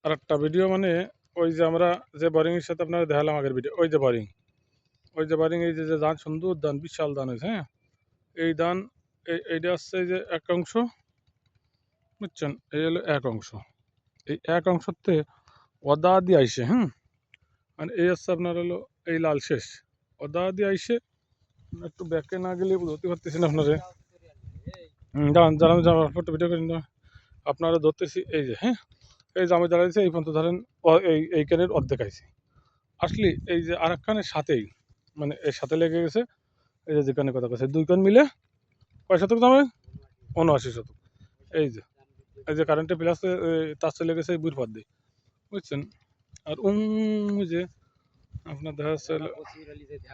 আর একটা ভিডিও মানে ওই যে আমরা যে বোরিংয়ের সাথে আপনারা দেখালাম আগের ভিডিও, ওই যে বোরিং, এই যে ধান সুন্দর ধান, বিশাল ধান হয়েছে। হ্যাঁ, এই ধান এইটা হচ্ছে এই যে এক অংশ, বুঝছেন, এই হলো এক অংশ। এই এক অংশতে অদা দিয়ে আইসে। আর এই হচ্ছে আপনার হলো এই লাল শেষ অদা দিয়ে আইসে। একটু ব্যাকে না গেলে ধরতে পারতেছি না আপনারে। দাঁড়ান দাঁড়ান দাঁড়ান, ফটো ভিডিও করেন না, আপনারা ধরতেছি। এই যে হ্যাঁ, এই যে আমি দাঁড়াইছি এই পর্যন্ত ধরেন এই কানের অর্ধেক আইছি আসলে। এই যে আর এক কানের সাথেই মানে এর সাথে লেগে গেছে। এই যে কানের কথা কছে দুই কান মিলে কয় শতক দামে? ৭৯ শতক। এই যে কারেন্টের প্লাস তার চলে গেছে এই বুড় পথ দিয়ে, বুঝছেন। আর যে আপনার দেখা যাচ্ছে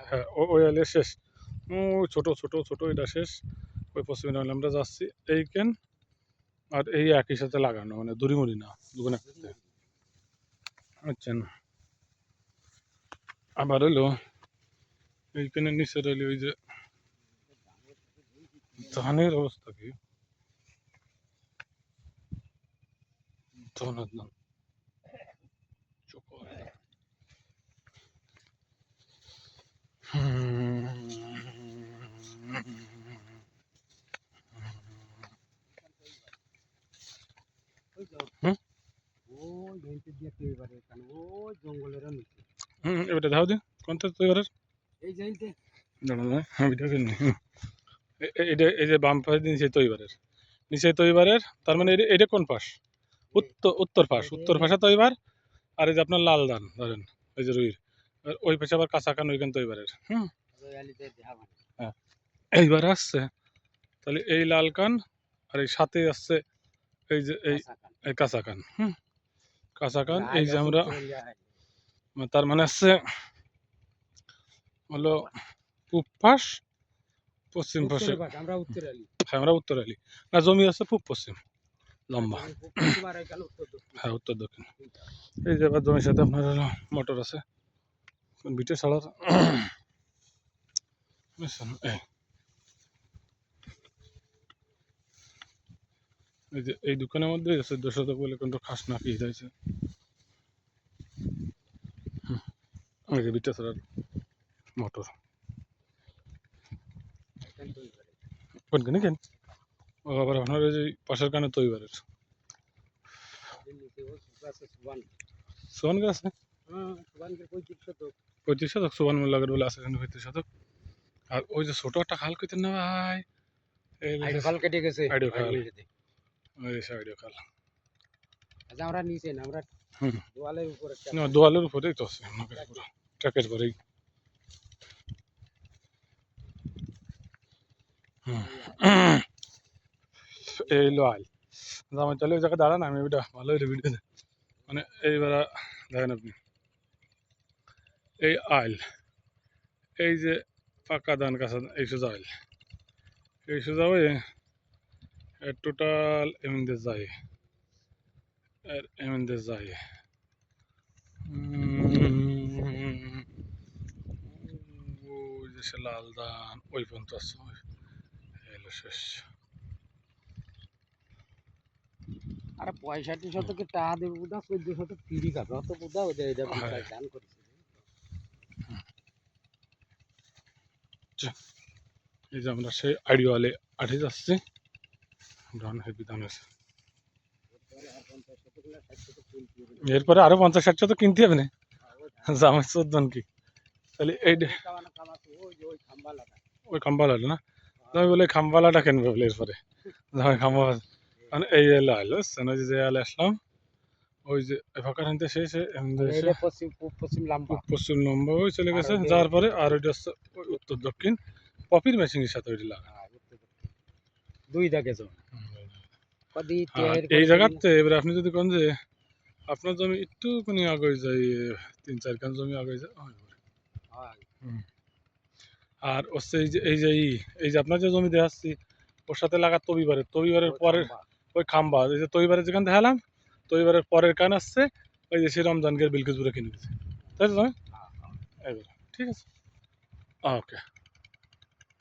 হ্যাঁ ওই আলিয়া শেষ, ছোট ছোট ছোট এটা শেষ। ওই পশ্চিম আমরা যাচ্ছি এই কেন আর এই একই সাথে লাগানো, মানে দড়ি মুড়ি না দুগুণ একসাথে, বুঝছেন। আবার হইলো এইখানে নিচে রইল ওই যে ধানের অবস্থা কি, ধানের ধান এবারে ধাও দি কোনটা তো এবারে হ্যাঁ ভিডিও কিনি। এটা এই যে বাম পাশ নিচে তৈবারের, নিচে তৈবারের, তার মানে এটা কোন পাশ? উত্তর পাশ, উত্তর পাশে তৈবার। আর এই যে আপনার লাল ধান ধরেন ওই যে রুইর, আর ওই পাশে আবার কাঁচা কান ওইখান তৈবারের। হ্যাঁ, এইবার আসছে তাহলে এই লাল কান আর এই সাথে আসছে এই যে এই কাঁচা কান। কাঁচা কান এই যে আমরা, তার মানে আসছে হলো পূব পাশ পশ্চিম পাশে। হ্যাঁ আমরা উত্তর আলি না, জমি আছে পূব পশ্চিম লম্বা। হ্যাঁ উত্তর দক্ষিণ। এই যে আবার জমির সাথে আপনার হলো মোটর আছে বিটে ছাড়ার, বুঝছেন। এই যে এই দোকানের মধ্যে ১৪ শতক বলে কিন্তু খাস না কি হয়েছে। এই যে বিটে ছাড়ার মোটর কোনখানে কেন ও আবার আপনার ওই যে পাশের কানে তৈবারের সোয়ান গাছ আছে ৩৫ শতক সোয়ান লাগার বলে আছে ৩৫ শতক। আর ওই যে ছোট একটা খাল কইতেন না ভাই, খাল কেটে গেছে, আইডিও খাল, ওই আইডিও খাল। আমরা নিচে না, আমরা দোয়ালের উপরে, না দোয়ালের উপরেই তো আছে পুরো ট্রাকের পরেই। এই লো আইল আমার চলে ওই জায়গায় দাঁড়ান, আমি ওইটা ভালো হইলে ভিডিও মানে এইবার দেখেন আপনি এই আইল, এই যে পাকা ধান কাঁচা এই সোজা আইল, এই সোজা হয়ে টোটাল এমনিতে যায়, এমনিতে যায় ওই যে সে লাল ধান ওই পর্যন্ত আছে, এলো শেষ। আর ৬৫ শতকে টাকা দেবে বুধা, ১৪ শতক তিরি খাবে অত বুধা ওই যে ধান করেছে। এই যে আমরা সেই আইডিওয়ালে আঠে যাচ্ছি, ধান হেভি ধান আছে। এরপরে আরো ৫০-৬০ শতক কিনতে হবে না, জামাই ১৪ কি তাহলে এই ওই খাম্বালাটা না, আমি বলে খাম্বালাটা কিনবে বলে এরপরে জামাই খাম্বা মানে এই এলে আইলো ওই যে আলে আসলাম, ওই যে ফাঁকার হানতে শেষ পশ্চিম লম্বা ওই চলে গেছে যাওয়ার পরে। আর ওইটা হচ্ছে ওই উত্তর দক্ষিণ পপির মেশিনের সাথে ওইটা লাগা দুই দাগে এই জায়গাতে। এবারে আপনি যদি কোন যে আপনার জমি একটু কোন আগে যায় ৩-৪ খান জমি আগে যায়, আর হচ্ছে এই যে আপনার যে জমি দেখাচ্ছি ওর সাথে লাগা তবিবারের পরের ওই খাম্বা, এই যে তবিবারের যেখানে দেখালাম তবিবারের পরের কান আসছে ওই যে সে রমজানকে বিলকিসপুরে কিনে দিচ্ছে, তাই তো? এবার ঠিক আছে, ওকে।